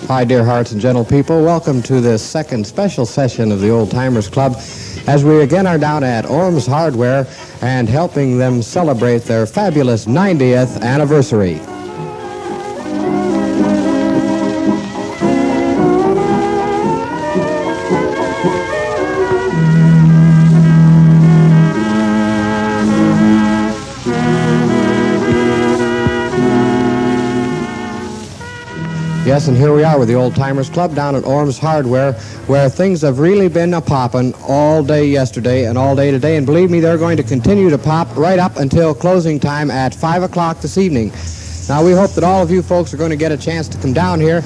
Hi, dear hearts and gentle people. Welcome to this second special session of the Old Timers Club, as we again are down at Orme Hardware and helping them celebrate their fabulous 90th anniversary. Yes, and here we are with the Old Timers Club down at Orme Hardware, where things have really been a-poppin' all day yesterday and all day today, and believe me, they're going to continue to pop right up until closing time at 5 o'clock this evening. Now, we hope that all of you folks are going to get a chance to come down here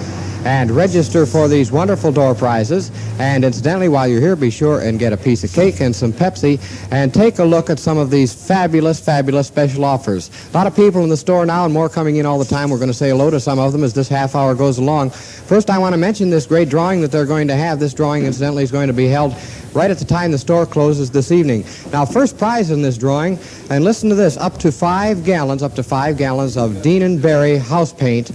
and register for these wonderful door prizes. And incidentally, while you're here, be sure and get a piece of cake and some Pepsi and take a look at some of these fabulous, fabulous special offers. A lot of people in the store now and more coming in all the time. We're going to say hello to some of them as this half hour goes along. First, I want to mention this great drawing that they're going to have. This drawing, incidentally, is going to be held right at the time the store closes this evening. Now, first prize in this drawing, and listen to this, up to 5 gallons of Dean & Barry house paint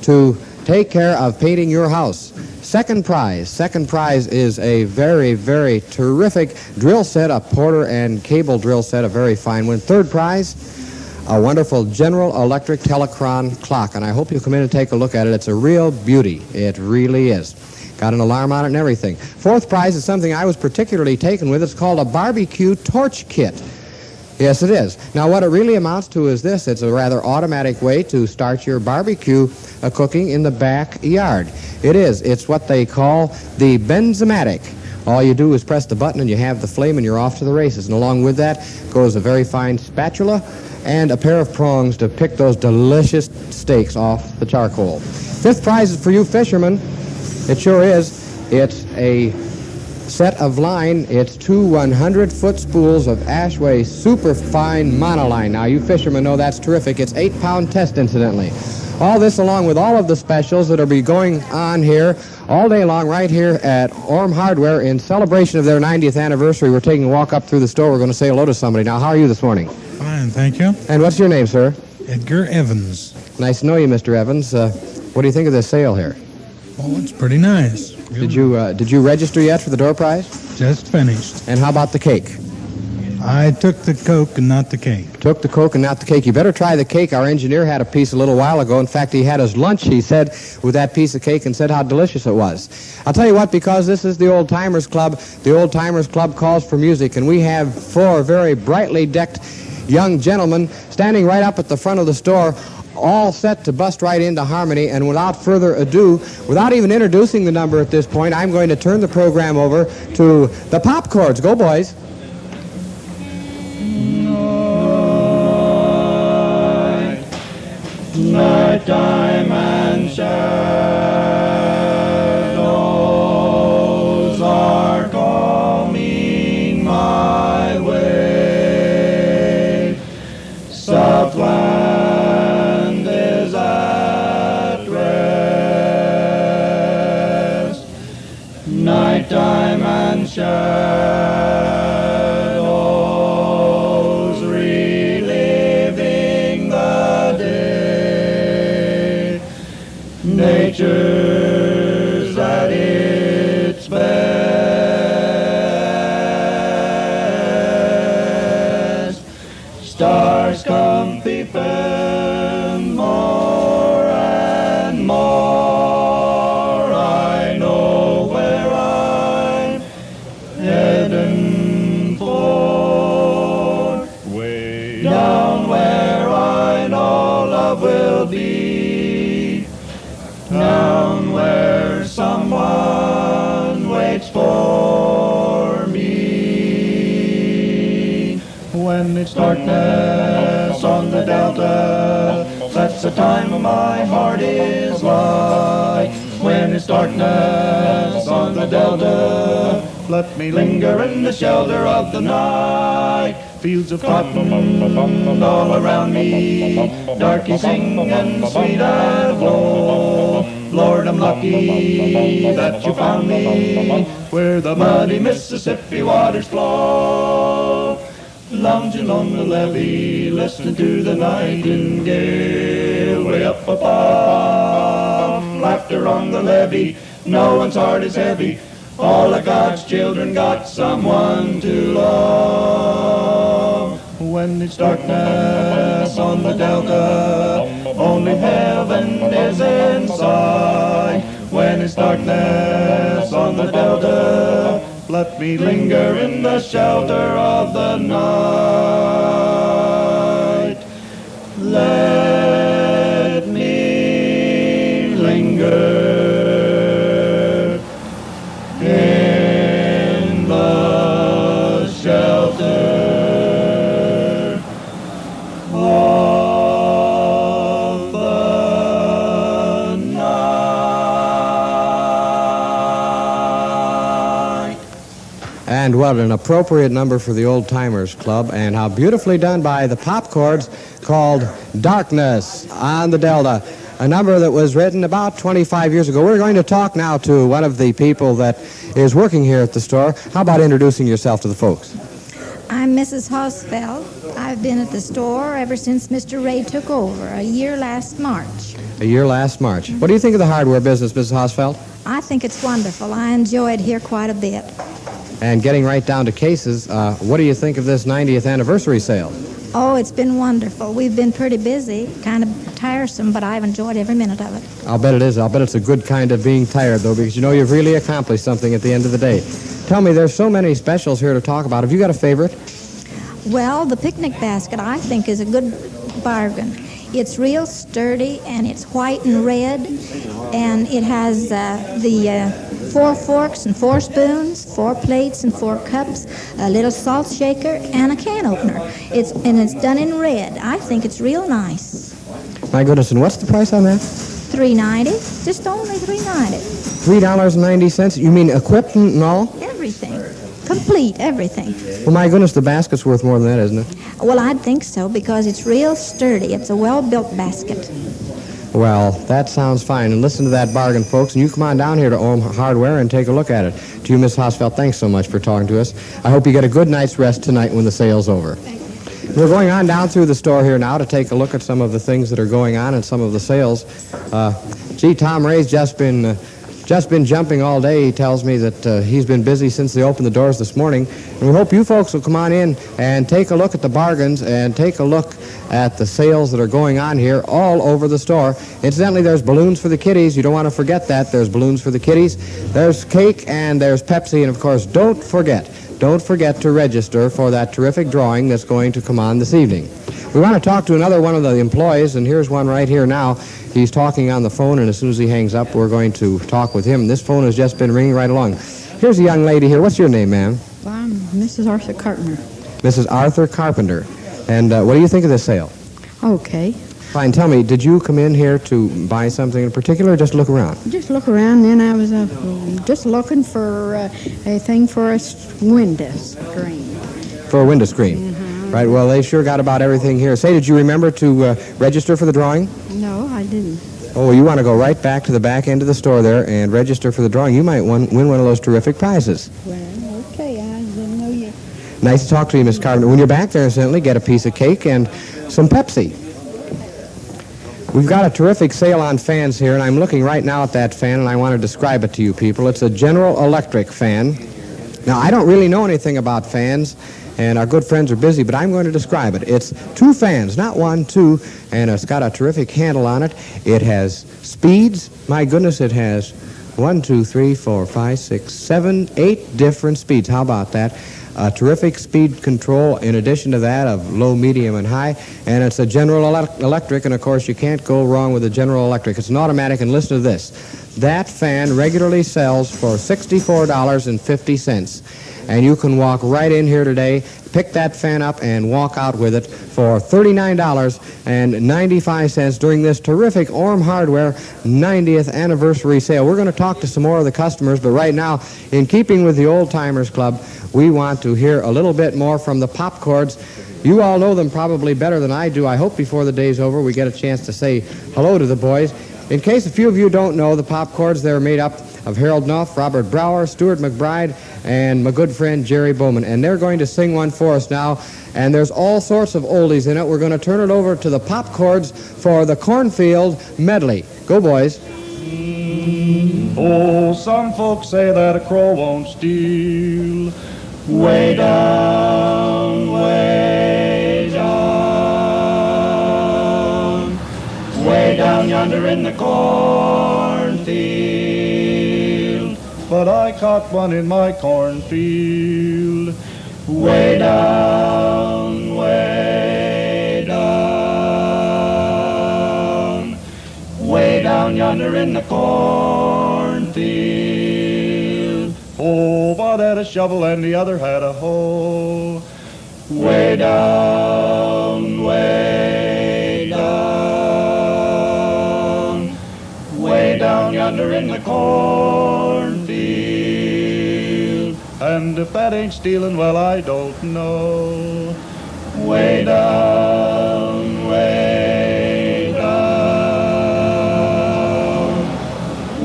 to take care of painting your house. Second prize is a very, very terrific drill set, a Porter and cable drill set, a very fine one. Third prize, a wonderful General Electric Telechron clock, and I hope you'll come in and take a look at it. It's a real beauty. It really is. Got an alarm on it and everything. Fourth prize is something I was particularly taken with. It's called a barbecue torch kit. Yes, it is. Now, what it really amounts to is this. It's a rather automatic way to start your barbecue cooking in the backyard. It is. It's what they call the Benzomatic. All you do is press the button and you have the flame and you're off to the races. And along with that goes a very fine spatula and a pair of prongs to pick those delicious steaks off the charcoal. Fifth prize is for you fishermen. It sure is. It's a set of line. It's 2 100-foot spools of Ashway superfine monoline. Now, you fishermen know that's terrific. It's 8-pound test, incidentally. All this along with all of the specials that will be going on here all day long right here at Orme Hardware in celebration of their 90th anniversary. We're taking a walk up through the store. We're going to say hello to somebody. Now, how are you this morning? Fine, thank you. And what's your name, sir? Edgar Evans. Nice to know you, Mr. Evans. What do you think of this sale here? Oh, it's pretty nice. Did you register yet for the door prize? Just finished. And how about the cake? I took the Coke and not the cake. Took the Coke and not the cake. You better try the cake. Our engineer had a piece a little while ago. In fact, he had his lunch, he said, with that piece of cake and said how delicious it was. I'll tell you what, because this is the Old Timers Club, the Old Timers Club calls for music, and we have 4 very brightly decked young gentlemen standing right up at the front of the store, all set to bust right into harmony. And without further ado, without even introducing the number at this point, I'm going to turn the program over to the Pop Chords. Go, boys. Night time and shadows are coming my way. Southland is at rest. Night time and shadows reliving the day. Nature's at its best. Stars come peeping more and more. I know where I'm heading for. Way down where I know love will be. Down where someone waits for me. When it's darkness on the delta, that's the time my heart is like. When it's darkness on the delta, let me linger in the shelter of the night. Fields of cotton all around me, darkies sing and sweet and low. Lord, I'm lucky that you found me where the muddy Mississippi waters flow. Lounging on the levee, listening to the nightingale way up above. water on the levee. No one's heart is heavy. All of God's children got someone to love. When it's darkness on the delta, only heaven is in sight. When it's darkness on the delta, let me linger in the shelter of the night. Let me linger in the shelter of the night. And what an appropriate number for the Old Timers Club, and how beautifully done by the Pop Chords, called Darkness on the Delta, a number that was written about 25 years ago. We're going to talk now to one of the people that is working here at the store. How about introducing yourself to the folks? I'm Mrs. Hausfeld. I've been at the store ever since Mr. Ray took over, a year last March. A year last March. What do you think of the hardware business, Mrs. Hausfeld? I think it's wonderful. I enjoy it here quite a bit. And getting right down to cases, what do you think of this 90th anniversary sale? Oh, it's been wonderful. We've been pretty busy, kind of tiresome, but I've enjoyed every minute of it. I'll bet it is. I'll bet it's a good kind of being tired, though, because you know you've really accomplished something at the end of the day. Tell me, there's so many specials here to talk about. Have you got a favorite? Well, the picnic basket, I think, is a good bargain. It's real sturdy, and it's white and red, and it has the 4 forks and 4 spoons, 4 plates and 4 cups, a little salt shaker, and a can opener. It's done in red. I think it's real nice. My goodness, and what's the price on that? $3.90, just only $3.90. $3.90? You mean equipment and all? Everything, complete everything. Well, my goodness, the basket's worth more than that, isn't it? Well, I'd think so, because it's real sturdy. It's a well-built basket. Well, that sounds fine. And listen to that bargain, folks. And you come on down here to Orme Hardware and take a look at it. To you, Miss Hausfeld, thanks so much for talking to us. I hope you get a good night's rest tonight when the sale's over. Thank you. We're going on down through the store here now to take a look at some of the things that are going on and some of the sales. Tom Ray's just been jumping all day. He tells me that he's been busy since they opened the doors this morning. And we hope you folks will come on in and take a look at the bargains and take a look at the sales that are going on here all over the store. Incidentally, there's balloons for the kiddies. You don't want to forget that. There's balloons for the kiddies. There's cake and there's Pepsi. And, of course, don't forget to register for that terrific drawing that's going to come on this evening. We want to talk to another one of the employees, and here's one right here now. He's talking on the phone, and as soon as he hangs up, we're going to talk with him. This phone has just been ringing right along. Here's a young lady here. What's your name, ma'am? Well, I'm Mrs. Arthur Carpenter. Mrs. Arthur Carpenter. And what do you think of this sale? Okay. Fine. Tell me, did you come in here to buy something in particular or just look around? Just look around, then I was just looking for a thing for a window screen. For a window screen. Mm-hmm. Right. Well, they sure got about everything here. Say, did you remember to register for the drawing? No, I didn't. Oh, you want to go right back to the back end of the store there and register for the drawing. You might win one of those terrific prizes. Well, okay, I didn't know you. Nice to talk to you, Miss Carpenter. When you're back there, incidentally, get a piece of cake and some Pepsi. We've got a terrific sale on fans here, and I'm looking right now at that fan, and I want to describe it to you people. It's a General Electric fan. Now, I don't really know anything about fans, and our good friends are busy, but I'm going to describe it. It's 2 fans, not 1, 2, and it's got a terrific handle on it. It has speeds. My goodness, it has 1, 2, 3, 4, 5, 6, 7, 8 different speeds. How about that? Terrific speed control in addition to that of low, medium, and high. And it's a General Electric, and of course you can't go wrong with a General Electric. It's an automatic, and listen to this. That fan regularly sells for $64.50. And you can walk right in here today, pick that fan up, and walk out with it for $39.95 during this terrific Orme Hardware 90th anniversary sale. We're going to talk to some more of the customers, but right now, in keeping with the Old Timers Club, we want to hear a little bit more from the Pop Chords. You all know them probably better than I do. I hope before the day's over we get a chance to say hello to the boys. In case a few of you don't know, the Pop Chords, they're made up of Harold Knouff, Robert Brower, Stewart McBride, and my good friend Jerry Bowman. And they're going to sing one for us now. And there's all sorts of oldies in it. We're going to turn it over to the Pop Chords for the Cornfield Medley. Go, boys. Oh, some folks say that a crow won't steal. Way down, way down, way down yonder in the cornfield. But I caught one in my cornfield. Way down, way down, way down yonder in the cornfield. Oh, one had a shovel and the other had a hoe. Way down, way down, way down yonder in the cornfield. And if that ain't stealing, well, I don't know. Way down, way down,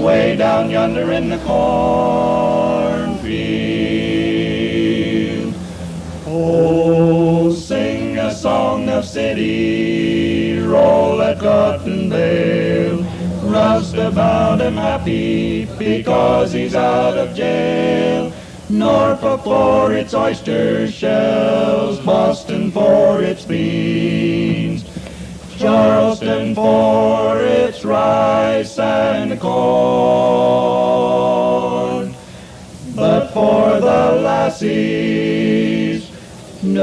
way down yonder in the cornfield. Oh, sing a song of city, roll that cotton bale, rust about him happy because he's out of jail. Norfolk for its oyster shells, Boston for its beans, Charleston for its rice and corn. But for the lassies, New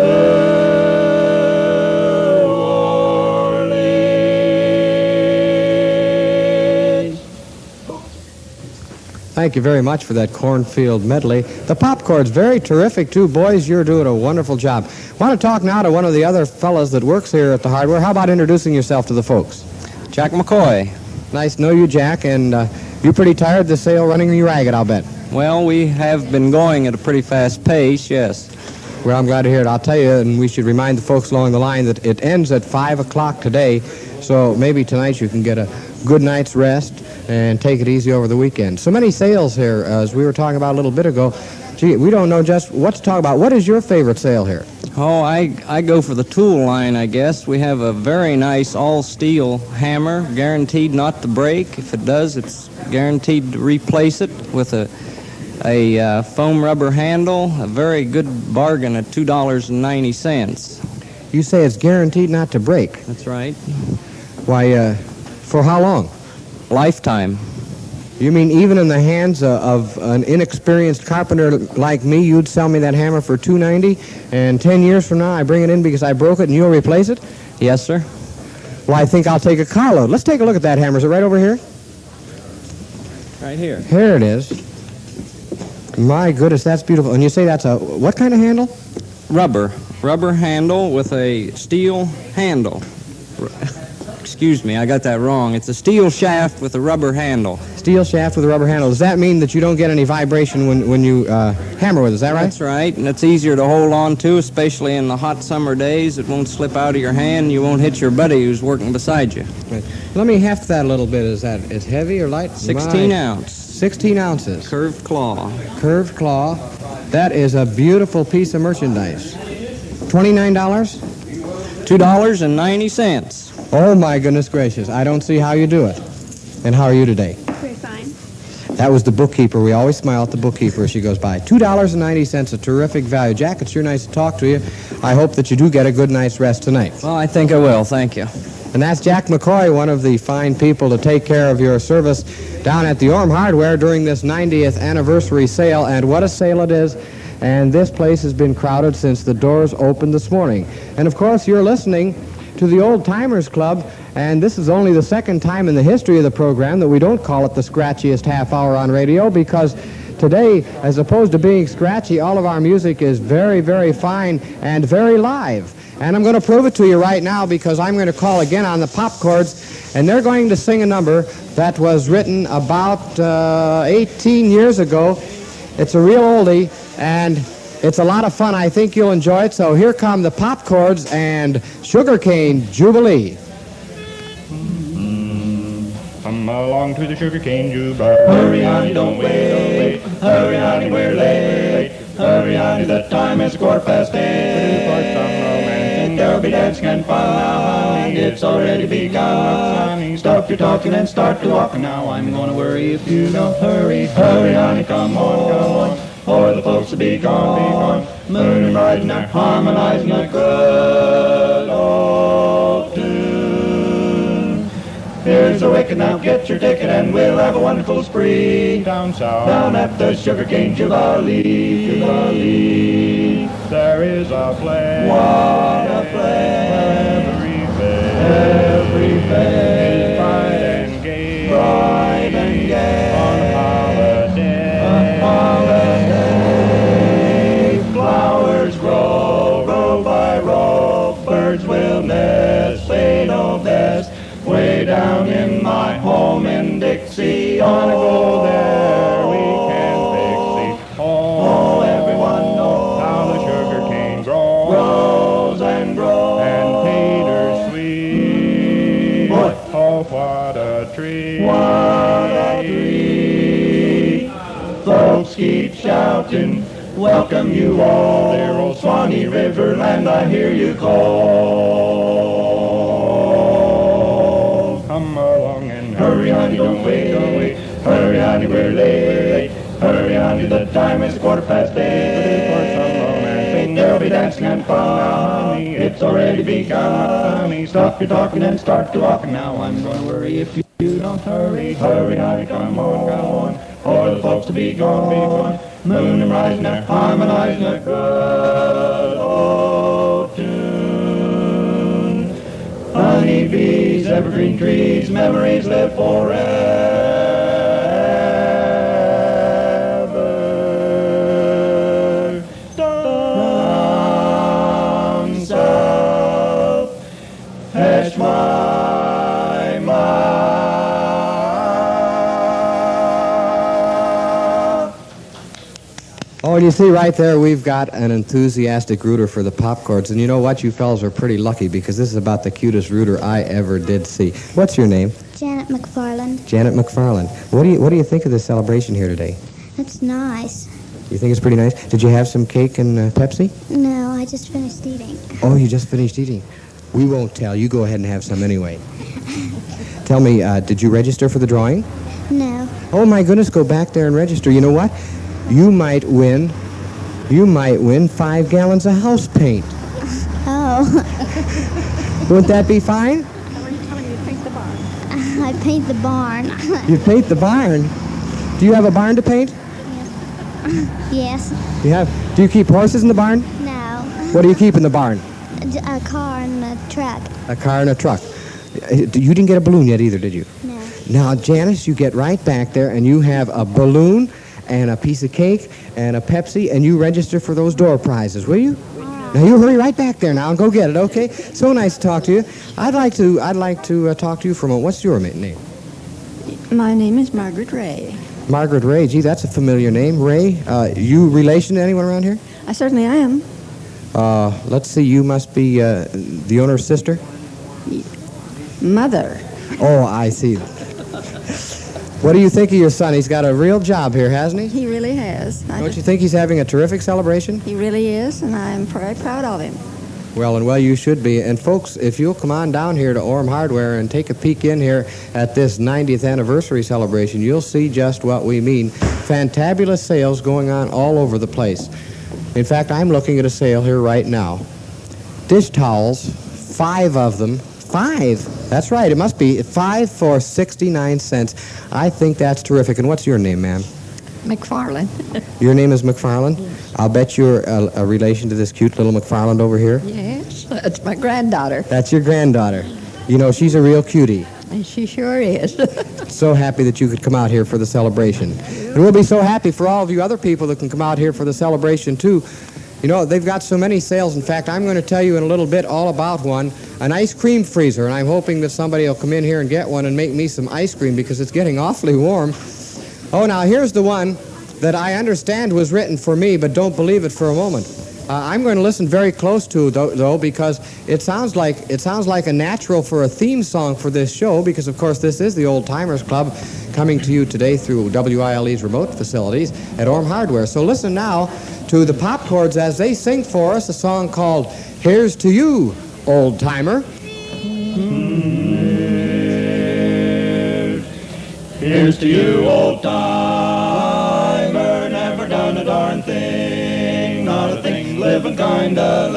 Orleans. Thank you very much for that cornfield medley. The pop chords, very terrific too. Boys, you're doing a wonderful job. Want to talk now to one of the other fellas that works here at the Hardware. How about introducing yourself to the folks? Jack McCoy. Nice to know you, Jack, and you pretty tired, the sale running you ragged, I'll bet. Well, we have been going at a pretty fast pace, yes. Well, I'm glad to hear it. I'll tell you, and we should remind the folks along the line that it ends at 5 o'clock today, so maybe tonight you can get a good night's rest and take it easy over the weekend. So many sales here, as we were talking about a little bit ago. Gee, we don't know just what to talk about. What is your favorite sale here? Oh, I go for the tool line, I guess. We have a very nice all-steel hammer, guaranteed not to break. If it does, it's guaranteed to replace it with a foam rubber handle, a very good bargain at $2.90. You say it's guaranteed not to break. That's right. Why, for how long? Lifetime. You mean even in the hands of an inexperienced carpenter like me, you'd sell me that hammer for $2.90, and 10 years from now I bring it in because I broke it and you'll replace it? Yes, sir. Well, I think I'll take a carload. Let's take a look at that hammer. Is it right over here? Right here. Here it is. My goodness, that's beautiful. And you say that's a, what kind of handle? Rubber handle with a steel handle. Excuse me, I got that wrong. It's a steel shaft with a rubber handle. Steel shaft with a rubber handle. Does that mean that you don't get any vibration when you hammer with it? Is that right? That's right, and it's easier to hold on to, especially in the hot summer days. It won't slip out of your hand. You won't hit your buddy who's working beside you. Right. Let me heft that a little bit. Is heavy or light? 16 ounce. 16 ounces. Curved claw. Curved claw. That is a beautiful piece of merchandise. $29? $2.90. Oh, my goodness gracious. I don't see how you do it. And how are you today? Pretty fine. That was the bookkeeper. We always smile at the bookkeeper as she goes by. $2.90, a terrific value. Jack, it's sure nice to talk to you. I hope that you do get a good night's rest tonight. Well, I think I will. Thank you. And that's Jack McCoy, one of the fine people to take care of your service down at the Orme Hardware during this 90th anniversary sale. And what a sale it is. And this place has been crowded since the doors opened this morning. And, of course, you're listening to the Old Timers Club, and this is only the second time in the history of the program that we don't call it the scratchiest half hour on radio, because today, as opposed to being scratchy, all of our music is very, very fine and very live. And I'm going to prove it to you right now, because I'm going to call again on the pop chords, and they're going to sing a number that was written about 18 years ago. It's a real oldie, and it's a lot of fun. I think you'll enjoy it. So here come the pop chords and Sugarcane Jubilee. Come along to the sugarcane jubilee. Hurry, honey, don't wait. Hurry, honey, we're late. Hurry, honey, the time is 8:15. For some romancing there'll be dancing and fun now, honey. It's already begun. Stop your talking and start to walking now. I'm gonna worry if you don't hurry. Hurry, honey, come on, or the folks will be gone. Moon and riding are harmonizing a good old tune. Here's the wicket, now get your ticket and we'll have a wonderful spree. Down south, down at the sugarcane Jubilee. There is a place, what a place, every face is bright and gay, on holiday, flowers grow, row by row, birds will nest, they don't nest, way down in my home in Dixie, on a go there, we can fix it, oh, everyone knows how the sugar cane grows and grows, and taters sweet, boy, oh, what a tree, folks keep shouting, welcome you all, dear old Swanee River land, I hear you call. Come along and hurry, honey, don't wait, hurry, honey, we're late, hurry, honey, the time is 8:15, there'll be dancing and fun, honey, it's already begun, honey, stop your talking and start to walking now, I'm gonna worry if you don't hurry, honey, come on, or the folks to be gone, moon and rising are harmonizing a good old tune. Honey bees, evergreen trees, memories live forever. Down south, fetch my mind. Oh, and you see right there, we've got an enthusiastic rooter for the pop chords. And you know what? You fellas are pretty lucky because this is about the cutest rooter I ever did see. What's your name? Janet McFarland. Janet McFarland. What do you think of the celebration here today? That's nice. You think it's pretty nice? Did you have some cake and Pepsi? No, I just finished eating. Oh, you just finished eating. We won't tell. You go ahead and have some anyway. Tell me, did you register for the drawing? No. Oh, my goodness, go back there and register. You know what? You might win 5 gallons of house paint. Oh. Wouldn't that be fine? I paint the barn. You paint the barn? Do you have a barn to paint? Yes. Do you keep horses in the barn? No. What do you keep in the barn? A car and a truck. A car and a truck. You didn't get a balloon yet either, did you? No. Now, Janice, you get right back there and you have a balloon and a piece of cake and a Pepsi, and you register for those door prizes, will you? All right. Now you hurry right back there now and go get it, okay? So nice to talk to you. I'd like to talk to you for a moment. What's your name? My name is Margaret Ray. Margaret Ray. Gee, that's a familiar name. Ray, you relation to anyone around here? I certainly am. Let's see. You must be the owner's sister. Mother. Oh, I see. What do you think of your son? He's got a real job here, hasn't he? He really has. Don't you think he's having a terrific celebration? He really is, and I'm very proud of him. Well, you should be. And folks, if you'll come on down here to Orme Hardware and take a peek in here at this 90th anniversary celebration, you'll see just what we mean. Fantabulous sales going on all over the place. In fact, I'm looking at a sale here right now. Dish towels, 5 of them. 5. That's right. It must be 5 for 69 cents. I think that's terrific. And what's your name, ma'am? McFarland. Your name is McFarland? I'll bet you're a relation to this cute little McFarland over here. Yes, that's my granddaughter. That's your granddaughter. You know, she's a real cutie. And she sure is. So happy that you could come out here for the celebration. And we'll be so happy for all of you other people that can come out here for the celebration, too. You know, they've got so many sales. In fact, I'm going to tell you in a little bit all about one, an ice cream freezer, and I'm hoping that somebody will come in here and get one and make me some ice cream because it's getting awfully warm. Oh, now here's the one that I understand was written for me, but don't believe it for a moment. I'm going to listen very close to though, because it sounds like a natural for a theme song for this show, because of course this is the Old Timers Club coming to you today through WILE's remote facilities at Orme Hardware. So listen now to the Pop Chords as they sing for us a song called Here's to You, Old Timer. Here's to you, old timer, never done a darn thing, not a thing, living kinda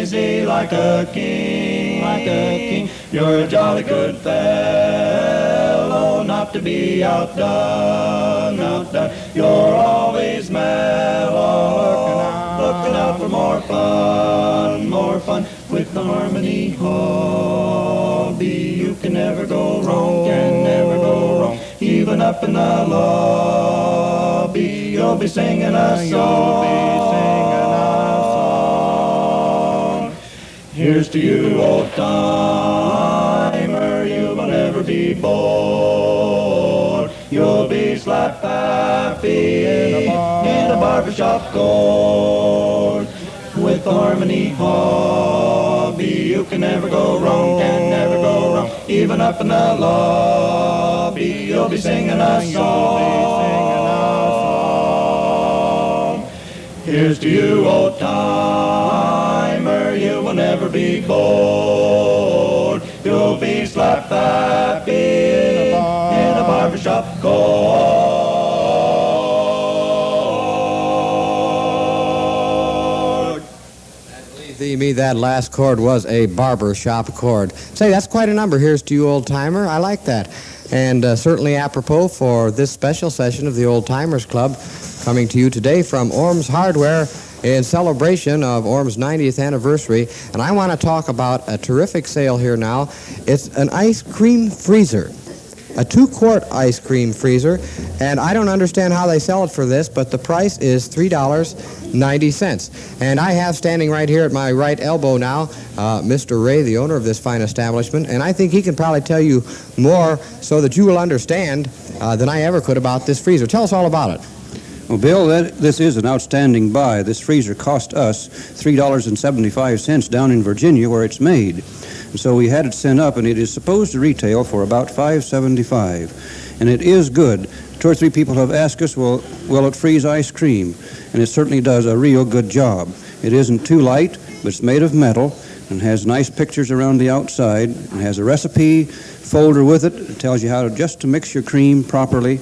lazy, like a king, like a king. You're a jolly good fellow, not to be outdone, outdone. You're always mellow, looking out for more fun, with the harmony hobby. You can never go wrong, can never go wrong. Even up in the lobby, you'll be singing a song. Here's to you, old timer, you will never be bored. You'll be slap happy in a barbershop chord. With the harmony hobby, you can never go wrong, can never go wrong. Even up in the lobby, you'll be singing a song. Here's to you, old timer, you will never be bored. You'll be slap happy in a barbershop chord. Me, that last chord was a barber shop chord. Say, that's quite a number. Here's to you, old timer. I like that. And certainly apropos for this special session of the Old Timers Club, coming to you today from Orme Hardware in celebration of Orme's 90th anniversary. And I want to talk about a terrific sale here now. It's an ice cream freezer. A 2-quart ice cream freezer, and I don't understand how they sell it for this, but the price is $3.90. And I have standing right here at my right elbow now, Mr. Ray, the owner of this fine establishment, and I think he can probably tell you more so that you will understand than I ever could about this freezer. Tell us all about it. Well, Bill, this is an outstanding buy. This freezer cost us $3.75 down in Virginia where it's made. And so we had it sent up, and it is supposed to retail for about $5.75. And it is good. 2 or 3 people have asked us, well, will it freeze ice cream? And it certainly does a real good job. It isn't too light, but it's made of metal and has nice pictures around the outside and has a recipe folder with it. It tells you how to mix your cream properly.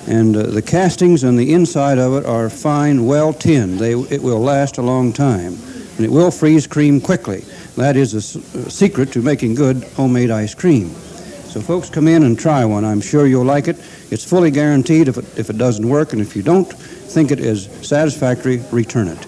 And the castings on the inside of it are fine, well tinned. It will last a long time. And it will freeze cream quickly. That is a secret to making good homemade ice cream. So folks, come in and try one. I'm sure you'll like it. It's fully guaranteed if it doesn't work, and if you don't think it is satisfactory, return it.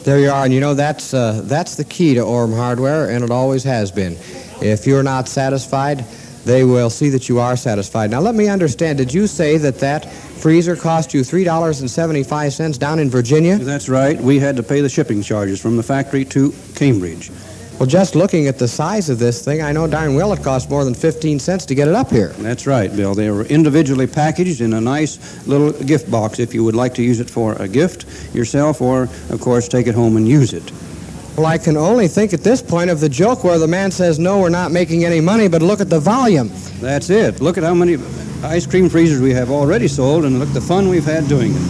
There you are, and you know that's the key to Orme Hardware, and it always has been. If you're not satisfied, they will see that you are satisfied. Now let me understand, did you say that freezer cost you $3.75 down in Virginia? That's right. We had to pay the shipping charges from the factory to Cambridge. Well, just looking at the size of this thing, I know darn well it cost more than 15 cents to get it up here. That's right, Bill. They were individually packaged in a nice little gift box if you would like to use it for a gift yourself or, of course, take it home and use it. Well, I can only think at this point of the joke where the man says, no, we're not making any money, but look at the volume. That's it. Look at how many ice cream freezers we have already sold, and look at the fun we've had doing it.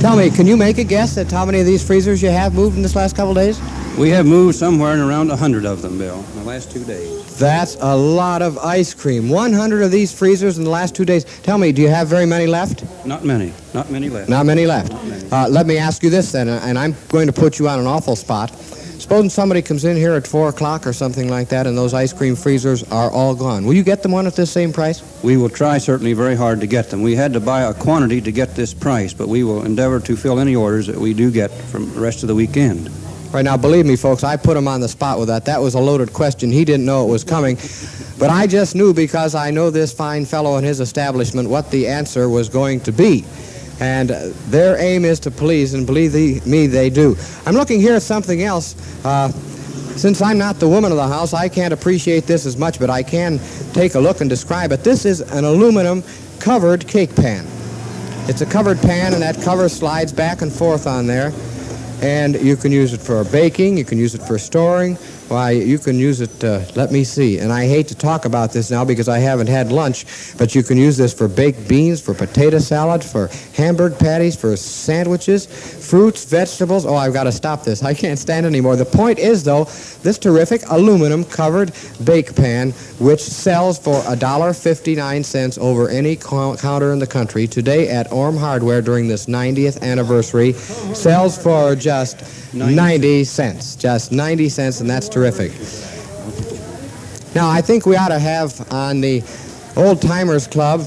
Tell me, can you make a guess at how many of these freezers you have moved in this last couple of days? We have moved somewhere in around 100 of them, Bill, in the last 2 days. That's a lot of ice cream. 100 of these freezers in the last 2 days. Tell me, do you have very many left? Not many. Not many left. Not many left. Not many. Let me ask you this then, and I'm going to put you on an awful spot. Supposing somebody comes in here at 4 o'clock or something like that, and those ice cream freezers are all gone. Will you get them one at this same price? We will try certainly very hard to get them. We had to buy a quantity to get this price, but we will endeavor to fill any orders that we do get from the rest of the weekend. Right now, believe me, folks, I put him on the spot with that. That was a loaded question. He didn't know it was coming. But I just knew, because I know this fine fellow and his establishment, what the answer was going to be. And their aim is to please, and believe me, they do. I'm looking here at something else. Since I'm not the woman of the house, I can't appreciate this as much, but I can take a look and describe it. This is an aluminum covered cake pan. It's a covered pan, and that cover slides back and forth on there. And you can use it for baking, you can use it for storing, Why, you can use it, let me see. And I hate to talk about this now because I haven't had lunch, but you can use this for baked beans, for potato salad, for hamburger patties, for sandwiches, fruits, vegetables. Oh, I've got to stop this. I can't stand it anymore. The point is, though, this terrific aluminum-covered bake pan, which sells for $1.59 over any counter in the country, today at Orme Hardware during this 90th anniversary, sells for just 90 cents. Just 90 cents, and that's terrific. Now, I think we ought to have on the Old Timers Club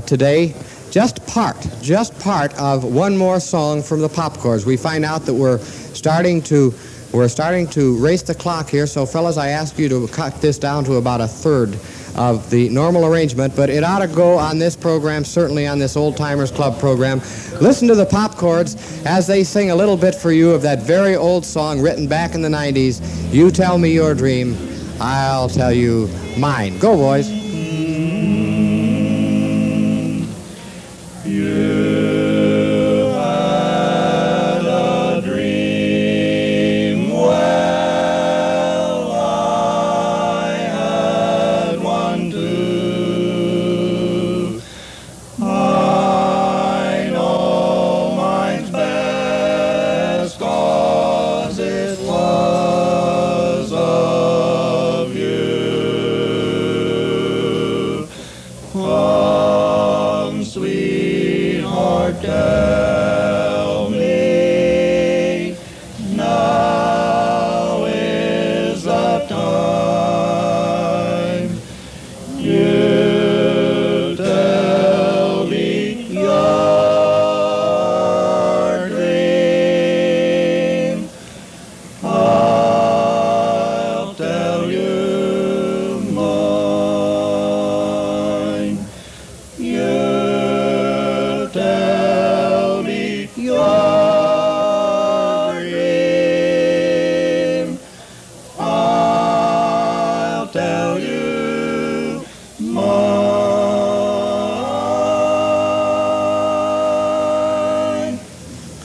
today just part of one more song from the Pop Chords. We find out that we're starting to race the clock here, so fellas, I ask you to cut this down to about a third of the normal arrangement, but it ought to go on this program, certainly on this Old Timers Club program. Listen to the Pop Chords as they sing a little bit for you of that very old song written back in the 90s, You Tell Me Your Dream, I'll Tell You Mine. Go, boys.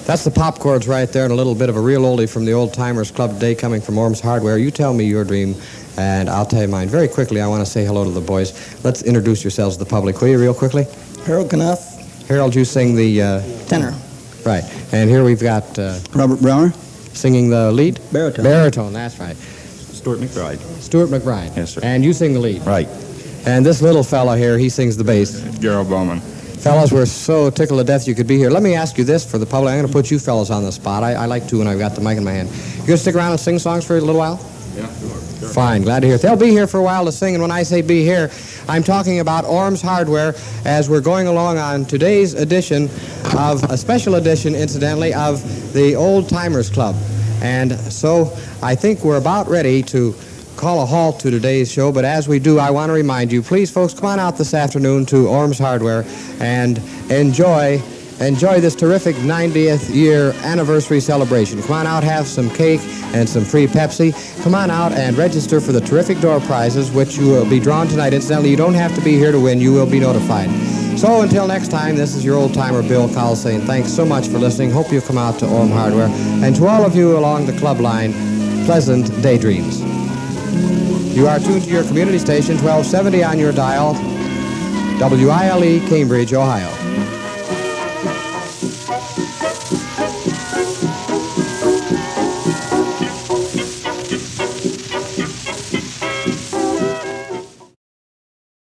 That's the Pop Chords right there, and a little bit of a real oldie from the Old Timers Club today coming from Orme's Hardware. You tell me your dream, and I'll tell you mine. Very quickly, I want to say hello to the boys. Let's introduce yourselves to the public, will you, real quickly? Harold Knouff. Harold, you sing the... tenor. Right. And here we've got... Robert Browner. Singing the lead? Baritone. Baritone, that's right. Stewart McBride. Stewart McBride. Yes, sir. And you sing the lead? Right. And this little fella here, he sings the bass. Gerald Bowman. Fellas, we're so tickled to death you could be here. Let me ask you this for the public. I'm going to put you fellas on the spot. I like to when I've got the mic in my hand. You going to stick around and sing songs for a little while? Yeah, sure. Fine, glad to hear it. They'll be here for a while to sing, and when I say be here, I'm talking about Orme's Hardware as we're going along on today's edition of, a special edition, incidentally, of the Old Timers Club. And so I think we're about ready to call a halt to today's show, but as we do, I want to remind you, please, folks, come on out this afternoon to Orme's Hardware and enjoy this terrific 90th year anniversary celebration. Come on out, have some cake and some free Pepsi. Come on out and register for the terrific door prizes, which you will be drawn tonight. Incidentally, you don't have to be here to win. You will be notified. So until next time, this is your old timer, Bill Cowls, saying thanks so much for listening. Hope you'll come out to Orme Hardware. And to all of you along the club line, pleasant daydreams. You are tuned to your community station, 1270 on your dial, WILE, Cambridge, Ohio.